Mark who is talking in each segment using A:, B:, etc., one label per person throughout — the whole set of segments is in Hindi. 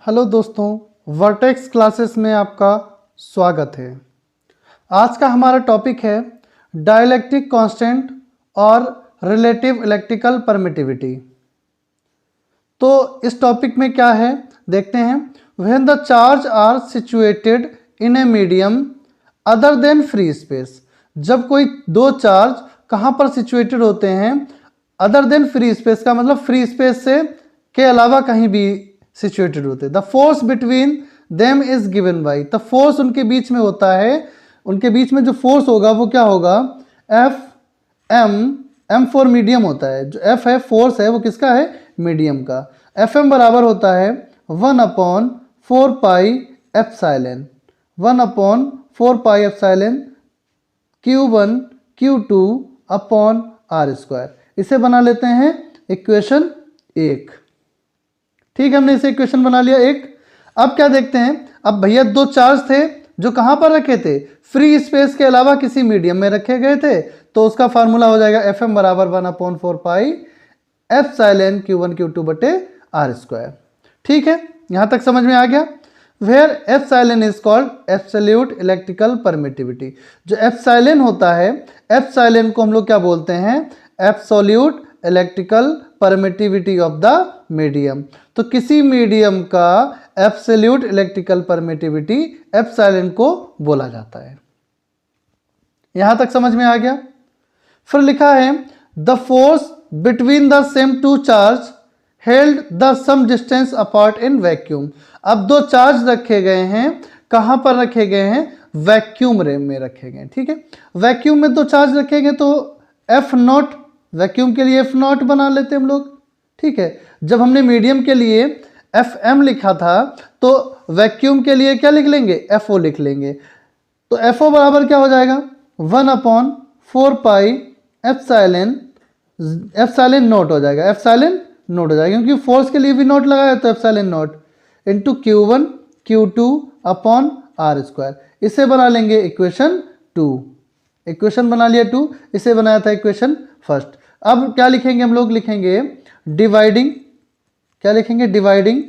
A: हेलो दोस्तों, वर्टेक्स क्लासेस में आपका स्वागत है। आज का हमारा टॉपिक है डाइलेक्ट्रिक कांस्टेंट और रिलेटिव इलेक्ट्रिकल परमिटिविटी। तो इस टॉपिक में क्या है देखते हैं। When the charge are situated in a medium other than free space, जब कोई दो चार्ज कहाँ पर सिचुएटेड होते हैं अदर देन फ्री स्पेस का मतलब फ्री स्पेस से के अलावा कहीं भी सिचुएटेड होते हैं। The force between them is given by, the force उनके बीच में होता है, उनके बीच में जो फोर्स होगा वो क्या होगा, एफ एम फॉर मीडियम होता है। जो एफ है फोर्स है वो किसका है, मीडियम का। एफ एम बराबर होता है 1/4 pi epsilon, 1/4 pi epsilon Q1 Q2 upon are square. इसे बना लेते हैं इक्वेशन 1। ठीक है, हमने इसे इक्वेशन बना लिया 1। अब क्या देखते हैं, अब भैया दो चार्ज थे जो कहां पर रखे थे, फ्री स्पेस के अलावा किसी मीडियम में रखे गए थे, तो उसका फार्मूला हो जाएगा एफ एम बराबर 1/4 पाई एप्सिलॉन Q1 Q2 बटे आर स्क्वायर। ठीक है, यहां तक समझ में आ गया। Where epsilon is called absolute electrical permittivity. जो एप्सिलॉन होता है, एप्सिलॉन को हम लोग क्या बोलते हैं, absolute electrical permittivity of the medium. तो किसी मीडियम का एब्सोल्यूट इलेक्ट्रिकल परमिटिविटी एप्सिलॉन को बोला जाता है। यहां तक समझ में आ गया। फिर लिखा है the force between the same two charge held the same distance apart in vacuum. अब दो चार्ज रखे गए हैं, कहां पर रखे गए हैं, वैक्यूम में रखे गए। ठीक है, वैक्यूम में दो चार्ज रखे गए तो एफ नॉट, वैक्यूम के लिए एफ नॉट बना लेते हम लोग। ठीक है, जब हमने मीडियम के लिए एफ एम लिखा था तो वैक्यूम के लिए क्या लिख लेंगे, एफ ओ लिख लेंगे। तो एफ ओ बराबर क्या हो जाएगा 1/4 पाई एप्सिलॉन, एप्सिलॉन नॉट हो जाएगा, एप्सिलॉन नॉट हो जाएगा क्योंकि फोर्स के लिए भी नॉट लगाया तो epsilon nought into Q1 Q2 upon are square. इसे बना लेंगे इक्वेशन 2। इक्वेशन बना लिया 2, इसे बनाया था इक्वेशन फर्स्ट। अब क्या लिखेंगे हम लोग, लिखेंगे डिवाइडिंग, क्या लिखेंगे, डिवाइडिंग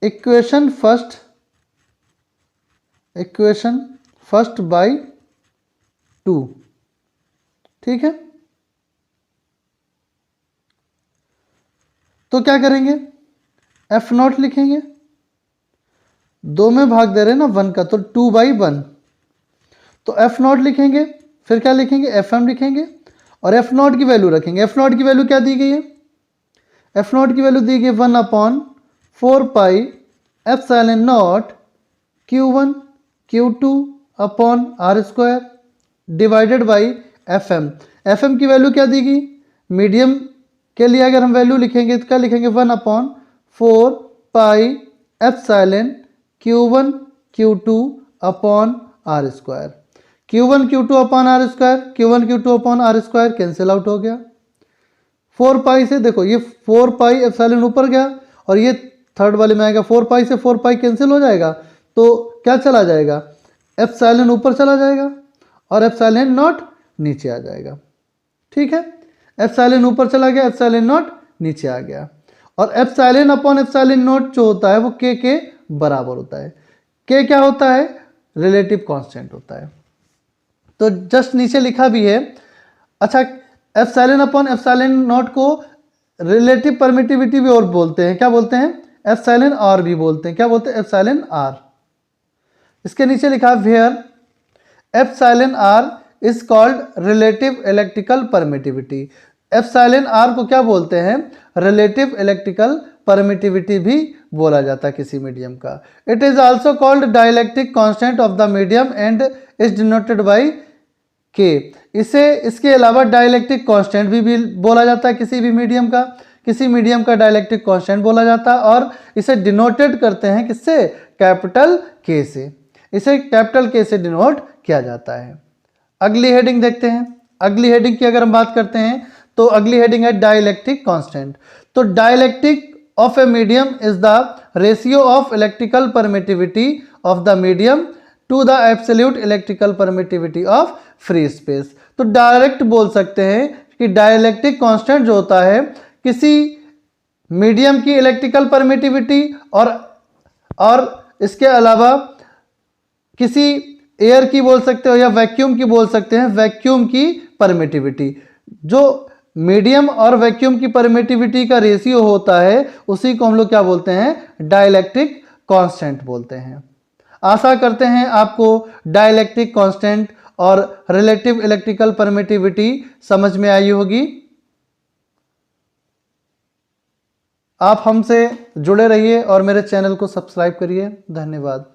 A: इक्वेशन फर्स्ट बाय 2। ठीक है, तो क्या करेंगे, एफ नॉट लिखेंगे, 2 में भाग दे रहे हैं ना 1 का, तो 2/1। तो एफ नॉट लिखेंगे, फिर क्या लिखेंगे, एफ एम लिखेंगे और एफ नॉट की वैल्यू रखेंगे। एफ नॉट की वैल्यू क्या दी गई है, एफ नॉट की वैल्यू दी गई 1/4 pi epsilon nought Q1 Q2 upon are square divided by F M. F M की वैल्यू क्या दी गई, मीडियम के लिए अगर हम वैल्यू लिखेंगे तो क्या लिखेंगे 1/4 pi epsilon Q1 Q2 upon are square. Q1 Q2 upon are square, Q1 Q2 upon are square cancel out हो गया। 4 पाई से देखो ये 4 पाई एप्सिलॉन ऊपर गया और ये थर्ड वाले में आएगा, 4 पाई से 4 पाई कैंसिल हो जाएगा, तो क्या चला जाएगा, एप्सिलॉन ऊपर चला जाएगा और एप्सिलॉन नॉट नीचे आ जाएगा। ठीक है, एप्सिलॉन ऊपर चला गया, एप्सिलॉन नॉट नीचे आ गया। और एप्सिलॉन अपॉन एप्सिलॉन नॉट जो होता है वो के बराबर होता है। के क्या होता है, रिलेटिव कांस्टेंट होता है। तो जस्ट नीचे लिखा भी है। अच्छा, एप्सिलॉन अपॉन एप्सिलॉन नॉट को रिलेटिव परमिटिविटी भी और बोलते हैं, क्या बोलते हैं, एप्सिलॉन आर भी बोलते हैं। क्या बोलते हैं, एप्सिलॉन आर। इसके नीचे लिखा where epsilon R is called relative electrical permittivity. Epsilon R को क्या बोलते हैं, रिलेटिव इलेक्ट्रिकल परमिटिविटी भी बोला जाता है किसी मीडियम का। It is also called dielectric constant of the medium and is denoted by के। इसे इसके अलावा डाइलेक्ट्रिक कांस्टेंट भी बोला जाता है किसी भी मीडियम का, किसी मीडियम का डाइलेक्ट्रिक कांस्टेंट बोला जाता है और इसे डिनोटेड करते हैं किससे, कैपिटल के से। इसे कैपिटल के से डिनोट किया जाता है। अगली हेडिंग देखते हैं। अगली हेडिंग की अगर हम बात करते हैं तो अगली हेडिंग है डाइलेक्ट्रिक कांस्टेंट। तो dielectric of a medium is the ratio of electrical permittivity of the medium to the absolute electrical permittivity of free space. तो डायरेक्ट बोल सकते हैं कि डाइलेक्ट्रिक कांस्टेंट जो होता है किसी मीडियम की इलेक्ट्रिकल परमिटिविटी और इसके अलावा किसी एयर की बोल सकते हो या वैक्यूम की बोल सकते हैं, वैक्यूम की परमिटिविटी। जो मीडियम और वैक्यूम की परमिटिविटी का रेशियो होता है उसी को हम लोग क्या बोलते हैं, डाइलेक्ट्रिक कांस्टेंट बोलते हैं। आशा करते हैं आपको डाइलेक्ट्रिक कांस्टेंट और रिलेटिव इलेक्ट्रिकल परमिटिविटी समझ में आई होगी। आप हमसे जुड़े रहिए और मेरे चैनल को सब्सक्राइब करिए। धन्यवाद।